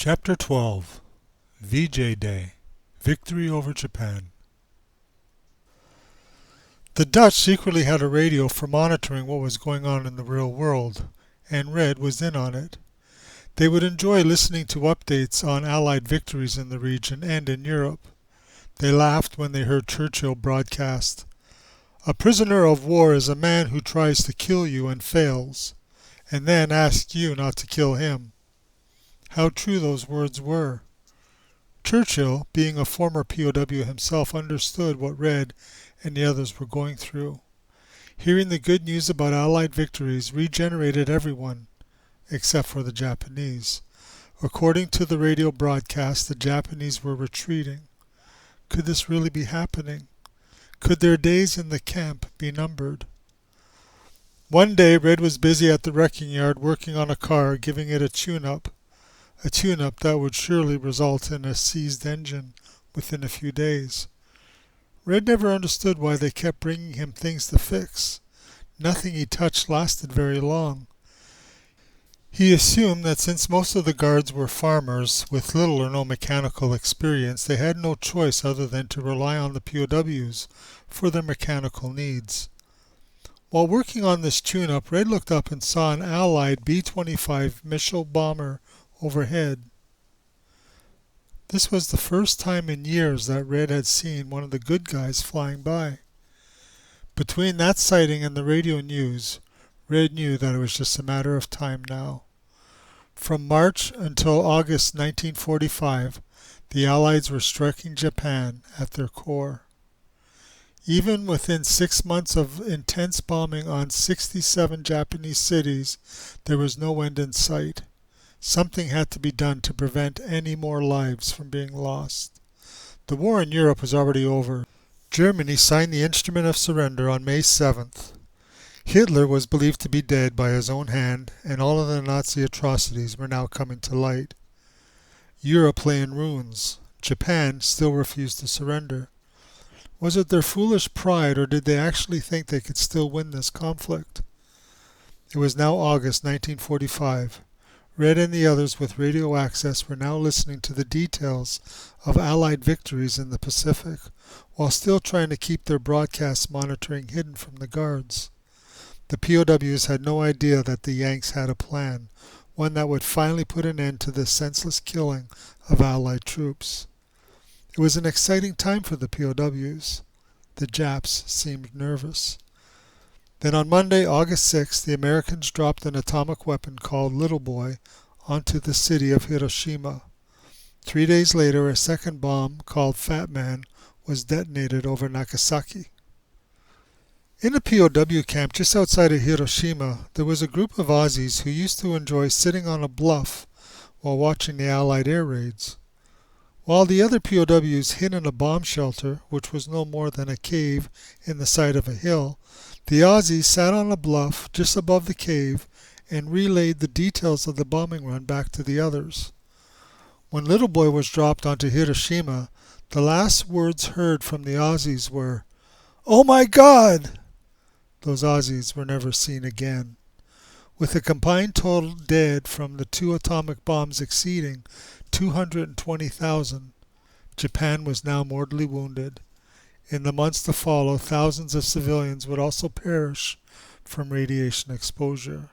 Chapter 12 VJ Day Victory over Japan. The Dutch secretly had a radio for monitoring what was going on in the real world, and Red was in on it. They would enjoy listening to updates on Allied victories in the region and in Europe. They laughed when they heard Churchill broadcast, "A prisoner of war is a man who tries to kill you and fails, and then asks you not to kill him." How true those words were. Churchill, being a former POW himself, understood what Red and the others were going through. Hearing the good news about Allied victories regenerated everyone, except for the Japanese. According to the radio broadcast, the Japanese were retreating. Could this really be happening? Could their days in the camp be numbered? One day, Red was busy at the wrecking yard working on a car, giving it a tune-up that would surely result in a seized engine within a few days. Red never understood why they kept bringing him things to fix. Nothing he touched lasted very long. He assumed that since most of the guards were farmers with little or no mechanical experience, they had no choice other than to rely on the POWs for their mechanical needs. While working on this tune-up, Red looked up and saw an Allied B-25 missile bomber overhead. This was the first time in years that Red had seen one of the good guys flying by. Between that sighting and the radio news, Red knew that it was just a matter of time now. From March until August 1945, the Allies were striking Japan at their core. Even within 6 months of intense bombing on 67 Japanese cities, there was no end in sight. Something had to be done to prevent any more lives from being lost. The war in Europe was already over. Germany signed the Instrument of Surrender on May 7th. Hitler was believed to be dead by his own hand, and all of the Nazi atrocities were now coming to light. Europe lay in ruins. Japan still refused to surrender. Was it their foolish pride, or did they actually think they could still win this conflict? It was now August 1945. Red and the others with radio access were now listening to the details of Allied victories in the Pacific, while still trying to keep their broadcast monitoring hidden from the guards. The POWs had no idea that the Yanks had a plan, one that would finally put an end to the senseless killing of Allied troops. It was an exciting time for the POWs. The Japs seemed nervous. Then on Monday, August 6th, the Americans dropped an atomic weapon called Little Boy onto the city of Hiroshima. 3 days later, a second bomb called Fat Man was detonated over Nagasaki. In a POW camp just outside of Hiroshima, there was a group of Aussies who used to enjoy sitting on a bluff while watching the Allied air raids. While the other POWs hid in a bomb shelter, which was no more than a cave in the side of a hill, the Aussies sat on a bluff just above the cave and relayed the details of the bombing run back to the others. When Little Boy was dropped onto Hiroshima, the last words heard from the Aussies were, "Oh my God!" Those Aussies were never seen again. With a combined total dead from the 2 atomic bombs exceeding 220,000, Japan was now mortally wounded. In the months to follow, thousands of civilians would also perish from radiation exposure.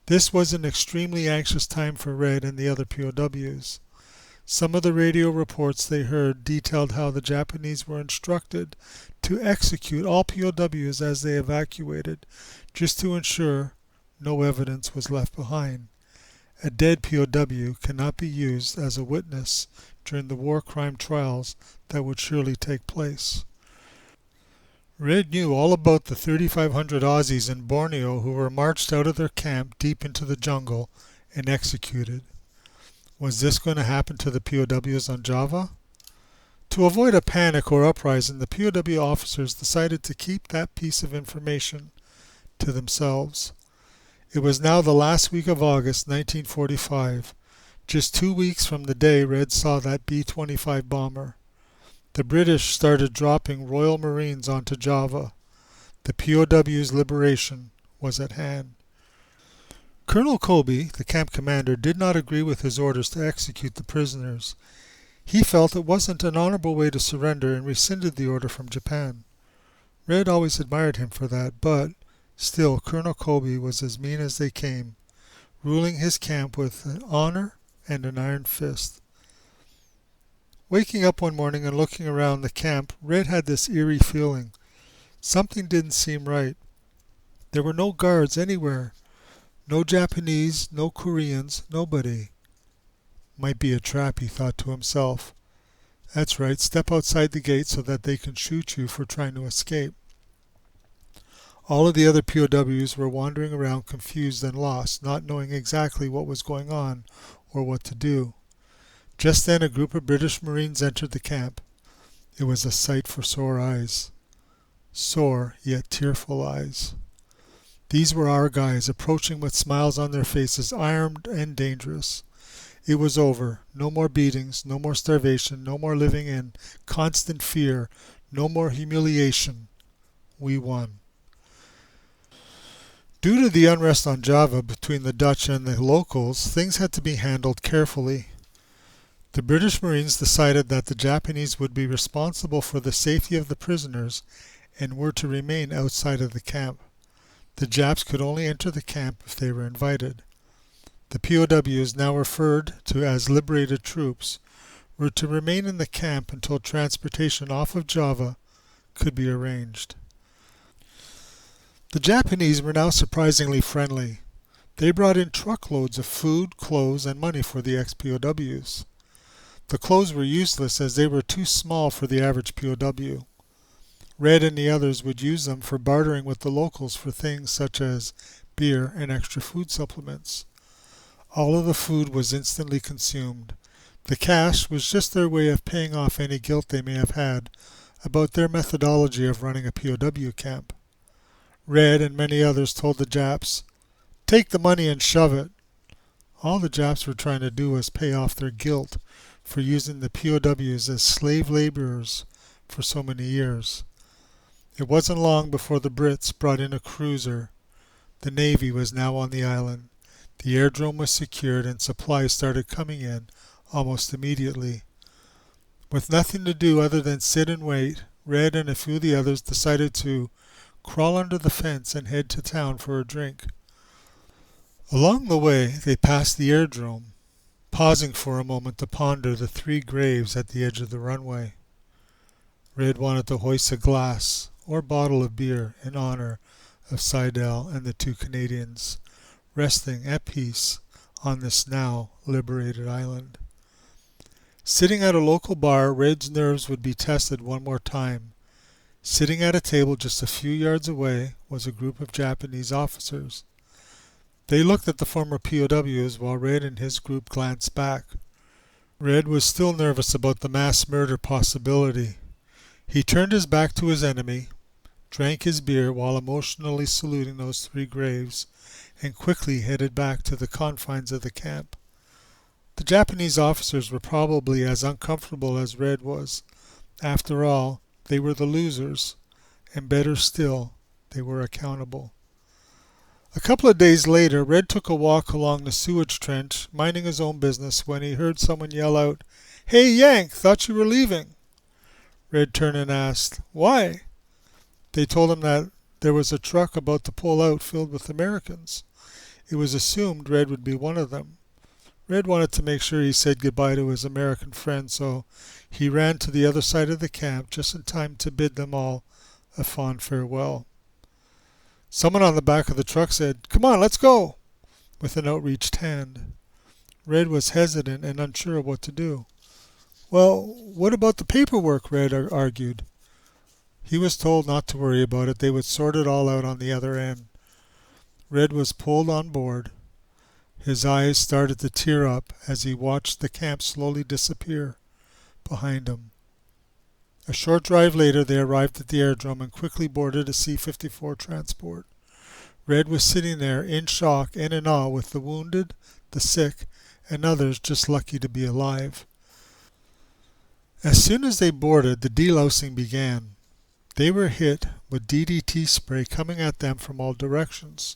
This was an extremely anxious time for Red and the other POWs. Some of the radio reports they heard detailed how the Japanese were instructed to execute all POWs as they evacuated, just to ensure no evidence was left behind. A dead POW cannot be used as a witness during the war crime trials that would surely take place. Red knew all about the 3,500 Aussies in Borneo who were marched out of their camp deep into the jungle and executed. Was this going to happen to the POWs on Java? To avoid a panic or uprising, the POW officers decided to keep that piece of information to themselves. It was now the last week of August 1945, just 2 weeks from the day Red saw that B-25 bomber. The British started dropping Royal Marines onto Java. The POW's liberation was at hand. Colonel Kobe, the camp commander, did not agree with his orders to execute the prisoners. He felt it wasn't an honorable way to surrender and rescinded the order from Japan. Red always admired him for that, but still Colonel Kobe was as mean as they came, ruling his camp with an honor and an iron fist. Waking up one morning and looking around the camp, Red had this eerie feeling. Something didn't seem right. There were no guards anywhere. No Japanese, no Koreans, nobody. Might be a trap, he thought to himself. That's right, step outside the gate so that they can shoot you for trying to escape. All of the other POWs were wandering around confused and lost, not knowing exactly what was going on or what to do. Just then a group of British Marines entered the camp. It was a sight for sore eyes. Sore, yet tearful eyes. These were our guys, approaching with smiles on their faces, armed and dangerous. It was over. No more beatings, no more starvation, no more living in constant fear, no more humiliation. We won. Due to the unrest on Java between the Dutch and the locals, things had to be handled carefully. The British Marines decided that the Japanese would be responsible for the safety of the prisoners and were to remain outside of the camp. The Japs could only enter the camp if they were invited. The POWs, now referred to as liberated troops, were to remain in the camp until transportation off of Java could be arranged. The Japanese were now surprisingly friendly. They brought in truckloads of food, clothes, and money for the ex-POWs. The clothes were useless as they were too small for the average POW. Red and the others would use them for bartering with the locals for things such as beer and extra food supplements. All of the food was instantly consumed. The cash was just their way of paying off any guilt they may have had about their methodology of running a POW camp. Red and many others told the Japs, "Take the money and shove it." All the Japs were trying to do was pay off their guilt for using the POWs as slave laborers for so many years. It wasn't long before the Brits brought in a cruiser. The Navy was now on the island. The airdrome was secured and supplies started coming in almost immediately. With nothing to do other than sit and wait, Red and a few of the others decided to crawl under the fence and head to town for a drink. Along the way, they passed the airdrome, pausing for a moment to ponder the 3 graves at the edge of the runway. Red wanted to hoist a glass or bottle of beer in honor of Seidel and the 2 Canadians, resting at peace on this now liberated island. Sitting at a local bar, Red's nerves would be tested one more time. Sitting at a table just a few yards away was a group of Japanese officers. They looked at the former POWs while Red and his group glanced back. Red was still nervous about the mass murder possibility. He turned his back to his enemy, drank his beer while emotionally saluting those 3 graves, and quickly headed back to the confines of the camp. The Japanese officers were probably as uncomfortable as Red was. After all, they were the losers, and better still, they were accountable. A couple of days later, Red took a walk along the sewage trench, minding his own business, when he heard someone yell out, "Hey, Yank, thought you were leaving." Red turned and asked, "Why?" They told him that there was a truck about to pull out filled with Americans. It was assumed Red would be one of them. Red wanted to make sure he said goodbye to his American friend, so he ran to the other side of the camp just in time to bid them all a fond farewell. Someone on the back of the truck said, "Come on, let's go," with an outreached hand. Red was hesitant and unsure of what to do. "Well, what about the paperwork?" Red argued. He was told not to worry about it. They would sort it all out on the other end. Red was pulled on board. His eyes started to tear up as he watched the camp slowly disappear behind him. A short drive later, they arrived at the airdrome and quickly boarded a C-54 transport. Red was sitting there in shock and in awe with the wounded, the sick, and others just lucky to be alive. As soon as they boarded, the delousing began. They were hit with DDT spray coming at them from all directions.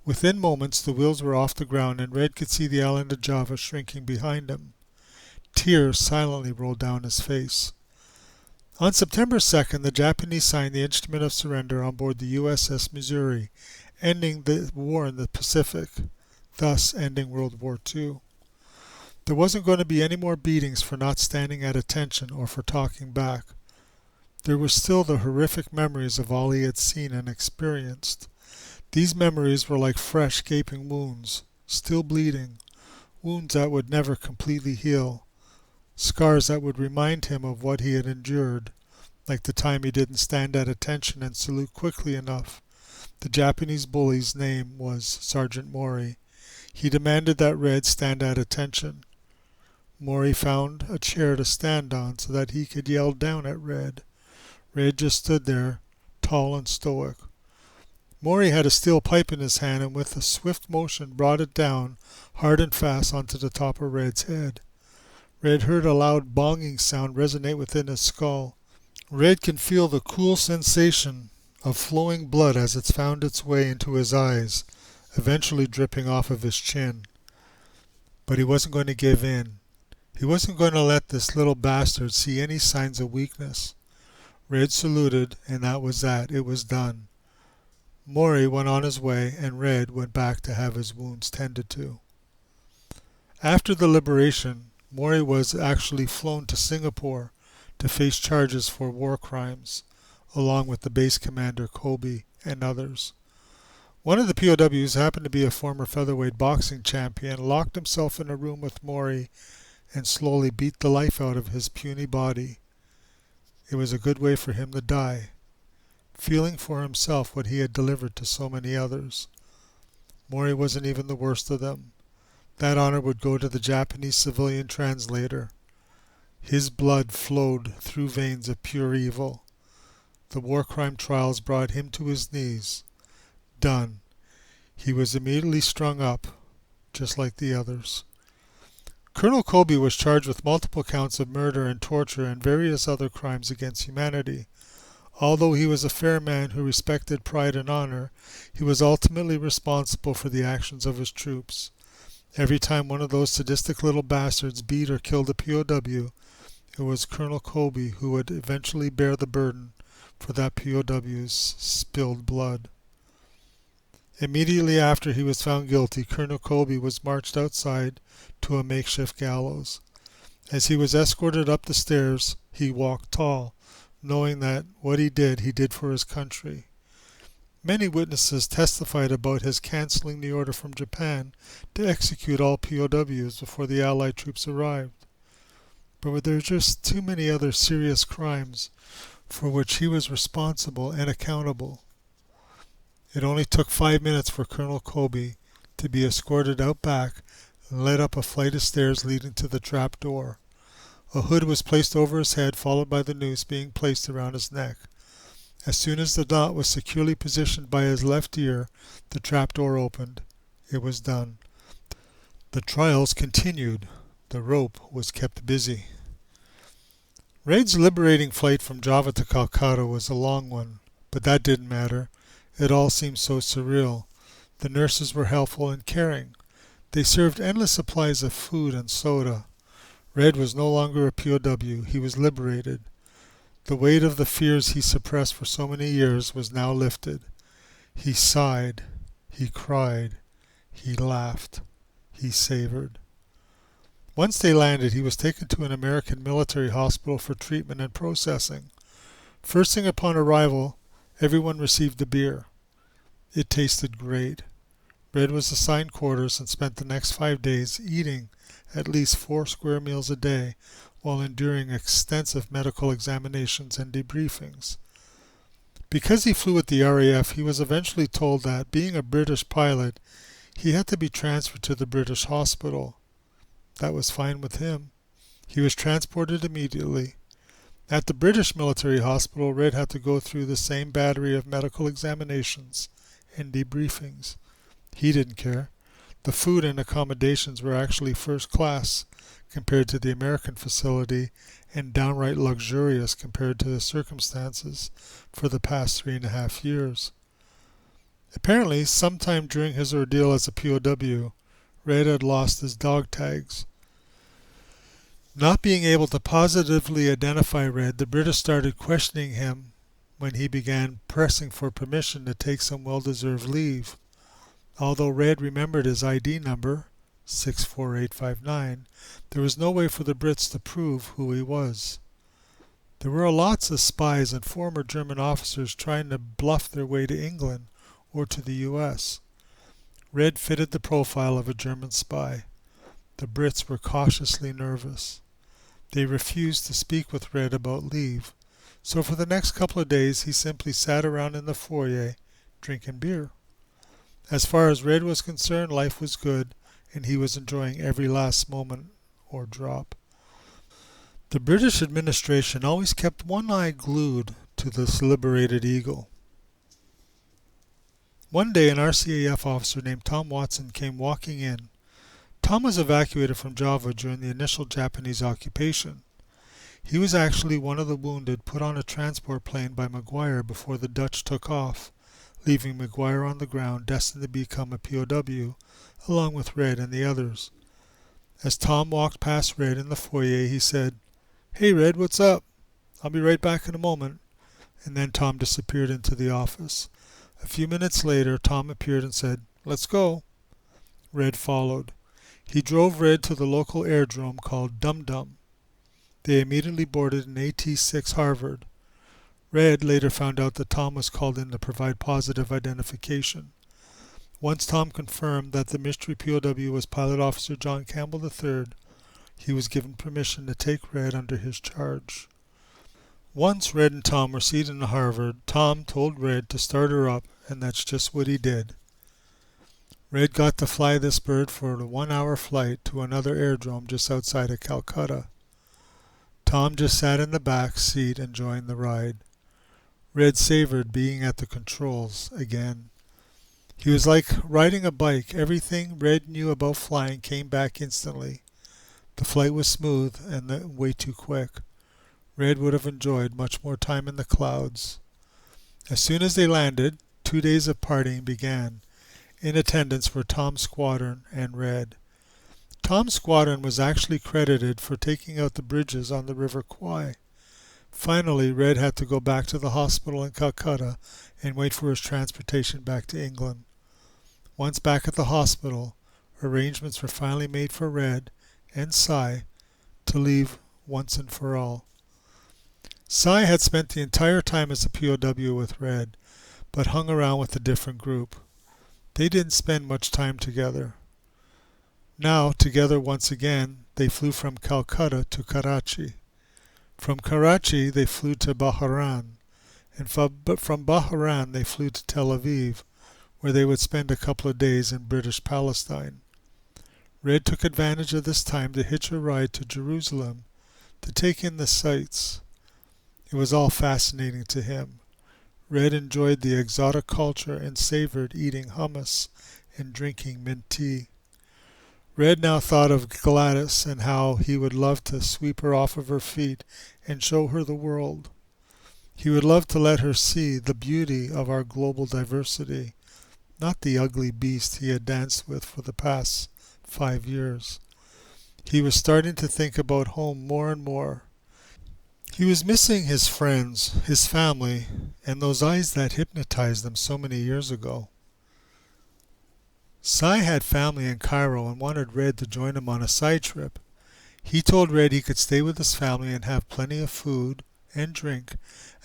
Within moments the wheels were off the ground and Red could see the island of Java shrinking behind him. Tears silently rolled down his face. On September 2nd, the Japanese signed the Instrument of Surrender on board the USS Missouri, ending the war in the Pacific, thus ending World War II. There wasn't going to be any more beatings for not standing at attention or for talking back. There were still the horrific memories of all he had seen and experienced. These memories were like fresh, gaping wounds, still bleeding, wounds that would never completely heal, scars that would remind him of what he had endured, like the time he didn't stand at attention and salute quickly enough. The Japanese bully's name was Sergeant Mori. He demanded that Red stand at attention. Mori found a chair to stand on so that he could yell down at Red. Red just stood there, tall and stoic. Mori had a steel pipe in his hand and with a swift motion brought it down hard and fast onto the top of Red's head. Red heard a loud bonging sound resonate within his skull. Red can feel the cool sensation of flowing blood as it's found its way into his eyes, eventually dripping off of his chin. But he wasn't going to give in. He wasn't going to let this little bastard see any signs of weakness. Red saluted, and that was that. It was done. Mori went on his way, and Red went back to have his wounds tended to. After the liberation, Mori was actually flown to Singapore to face charges for war crimes, along with the base commander Kobe and others. One of the POWs happened to be a former featherweight boxing champion, locked himself in a room with Mori and slowly beat the life out of his puny body. It was a good way for him to die, feeling for himself what he had delivered to so many others. Mori wasn't even the worst of them. That honor would go to the Japanese civilian translator. His blood flowed through veins of pure evil. The war crime trials brought him to his knees. Done. He was immediately strung up, just like the others. Colonel Kobe was charged with multiple counts of murder and torture and various other crimes against humanity. Although he was a fair man who respected pride and honor, he was ultimately responsible for the actions of his troops. Every time one of those sadistic little bastards beat or killed a POW, it was Colonel Kobe who would eventually bear the burden for that POW's spilled blood. Immediately after he was found guilty, Colonel Kobe was marched outside to a makeshift gallows. As he was escorted up the stairs, he walked tall, knowing that what he did for his country. Many witnesses testified about his canceling the order from Japan to execute all POWs before the Allied troops arrived. But there were just too many other serious crimes for which he was responsible and accountable. It only took 5 minutes for Colonel Kobe to be escorted out back and led up a flight of stairs leading to the trap door. A hood was placed over his head, followed by the noose being placed around his neck. As soon as the knot was securely positioned by his left ear, the trap door opened. It was done. The trials continued. The rope was kept busy. Red's liberating flight from Java to Calcutta was a long one, but that didn't matter. It all seemed so surreal. The nurses were helpful and caring. They served endless supplies of food and soda. Red was no longer a POW. He was liberated. The weight of the fears he suppressed for so many years was now lifted. He sighed. He cried. He laughed. He savored. Once they landed, he was taken to an American military hospital for treatment and processing. First thing upon arrival, everyone received a beer. It tasted great. Red was assigned quarters and spent the next 5 days eating at least 4 square meals a day while enduring extensive medical examinations and debriefings. Because he flew with the RAF, he was eventually told that, being a British pilot, he had to be transferred to the British hospital. That was fine with him. He was transported immediately. At the British military hospital, Red had to go through the same battery of medical examinations and debriefings. He didn't care. The food and accommodations were actually first class compared to the American facility and downright luxurious compared to the circumstances for the past 3.5 years. Apparently, sometime during his ordeal as a POW, Red had lost his dog tags. Not being able to positively identify Red, the British started questioning him when he began pressing for permission to take some well-deserved leave. Although Red remembered his ID number, 64859, there was no way for the Brits to prove who he was. There were lots of spies and former German officers trying to bluff their way to England or to the US. Red fitted the profile of a German spy. The Brits were cautiously nervous. They refused to speak with Red about leave, so for the next couple of days he simply sat around in the foyer drinking beer. As far as Red was concerned, life was good, and he was enjoying every last moment or drop. The British administration always kept one eye glued to this liberated eagle. One day an RCAF officer named Tom Watson came walking in. Tom was evacuated from Java during the initial Japanese occupation. He was actually one of the wounded put on a transport plane by Maguire before the Dutch took off, leaving Maguire on the ground destined to become a POW, along with Red and the others. As Tom walked past Red in the foyer, he said, "Hey Red, what's up? I'll be right back in a moment." And then Tom disappeared into the office. A few minutes later, Tom appeared and said, "Let's go." Red followed. He drove Red to the local airdrome called Dum Dum. They immediately boarded an AT-6 Harvard. Red later found out that Tom was called in to provide positive identification. Once Tom confirmed that the mystery POW was Pilot Officer John Campbell III, he was given permission to take Red under his charge. Once Red and Tom were seated in Harvard, Tom told Red to start her up, and that's just what he did. Red got to fly this bird for a 1-hour flight to another airdrome just outside of Calcutta. Tom just sat in the back seat enjoying the ride. Red savored being at the controls again. He was like riding a bike. Everything Red knew about flying came back instantly. The flight was smooth and way too quick. Red would have enjoyed much more time in the clouds. As soon as they landed, 2 days of partying began. In attendance were Tom's squadron and Red. Tom's squadron was actually credited for taking out the bridges on the River Kwai. Finally, Red had to go back to the hospital in Calcutta and wait for his transportation back to England. Once back at the hospital, arrangements were finally made for Red and Cy to leave once and for all. Cy had spent the entire time as a POW with Red, but hung around with a different group. They didn't spend much time together. Now, together once again, they flew from Calcutta to Karachi. From Karachi, they flew to Bahrain, and from Bahrain, they flew to Tel Aviv, where they would spend a couple of days in British Palestine. Red took advantage of this time to hitch a ride to Jerusalem to take in the sights. It was all fascinating to him. Red enjoyed the exotic culture and savored eating hummus and drinking mint tea. Red now thought of Gladys and how he would love to sweep her off of her feet and show her the world. He would love to let her see the beauty of our global diversity, not the ugly beast he had danced with for the past 5 years. He was starting to think about home more and more. He was missing his friends, his family, and those eyes that hypnotized them so many years ago. Cy had family in Cairo and wanted Red to join him on a side trip. He told Red he could stay with his family and have plenty of food and drink,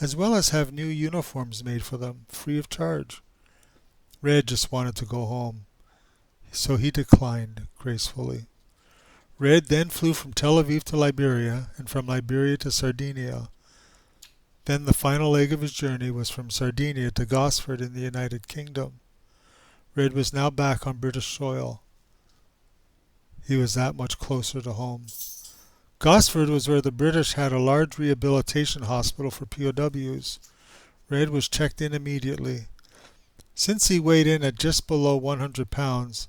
as well as have new uniforms made for them, free of charge. Red just wanted to go home, so he declined gracefully. Red then flew from Tel Aviv to Liberia, and from Liberia to Sardinia. Then the final leg of his journey was from Sardinia to Gosford in the United Kingdom. Red was now back on British soil. He was that much closer to home. Gosford was where the British had a large rehabilitation hospital for POWs. Red was checked in immediately. Since he weighed in at just below 100 pounds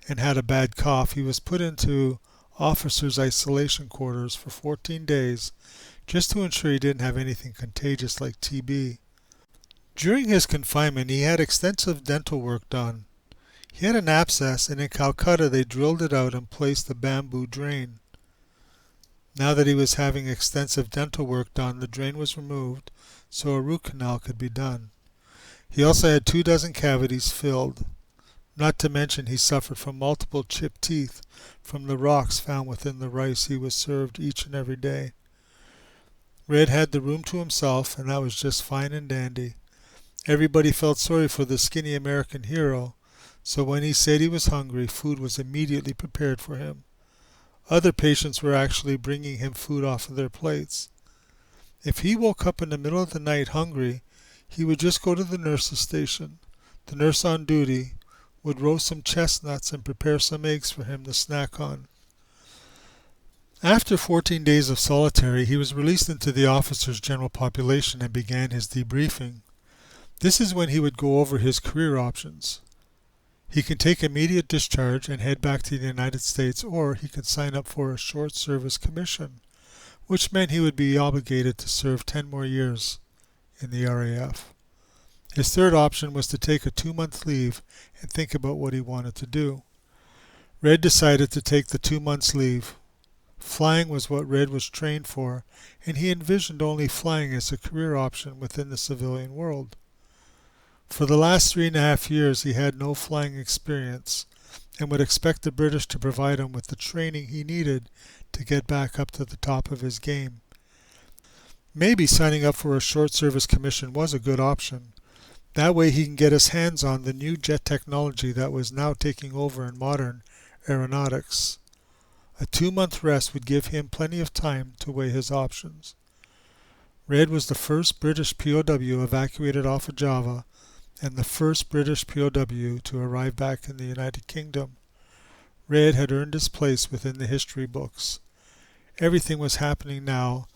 and had a bad cough, he was put into officers' isolation quarters for 14 days just to ensure he didn't have anything contagious like TB. During his confinement, he had extensive dental work done. He had an abscess, and in Calcutta they drilled it out and placed a bamboo drain. Now that he was having extensive dental work done, the drain was removed so a root canal could be done. He also had 24 cavities filled. Not to mention he suffered from multiple chipped teeth from the rocks found within the rice he was served each and every day. Red had the room to himself, and that was just fine and dandy. Everybody felt sorry for the skinny American hero, so when he said he was hungry, food was immediately prepared for him. Other patients were actually bringing him food off of their plates. If he woke up in the middle of the night hungry, he would just go to the nurse's station. The nurse on duty would roast some chestnuts and prepare some eggs for him to snack on. After 14 days of solitary, he was released into the officers' general population and began his debriefing. This is when he would go over his career options. He could take immediate discharge and head back to the United States, or he could sign up for a short service commission, which meant he would be obligated to serve 10 more years in the RAF. His third option was to take a 2-month leave and think about what he wanted to do. Red decided to take the 2 months leave. Flying was what Red was trained for, and he envisioned only flying as a career option within the civilian world. For the last 3.5 years he had no flying experience and would expect the British to provide him with the training he needed to get back up to the top of his game. Maybe signing up for a short service commission was a good option. That way he can get his hands on the new jet technology that was now taking over in modern aeronautics. A 2-month rest would give him plenty of time to weigh his options. Red was the first British POW evacuated off of Java and the first British POW to arrive back in the United Kingdom. Red had earned his place within the history books. Everything was happening now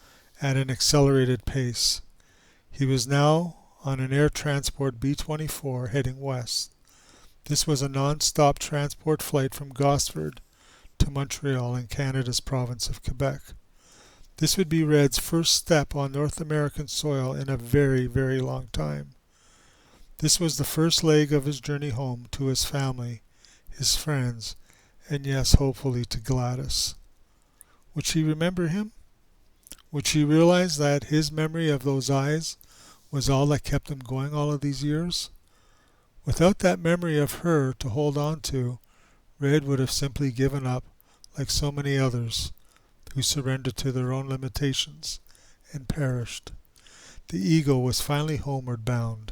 at an accelerated pace. He was now on an air transport B-24 heading west. This was a non-stop transport flight from Gosford to Montreal in Canada's province of Quebec. This would be Red's first step on North American soil in a very, very long time. This was the first leg of his journey home to his family, his friends, and yes, hopefully to Gladys. Would she remember him? Would she realize that his memory of those eyes was all that kept him going all of these years? Without that memory of her to hold on to, Red would have simply given up, like so many others who surrendered to their own limitations and perished. The eagle was finally homeward bound.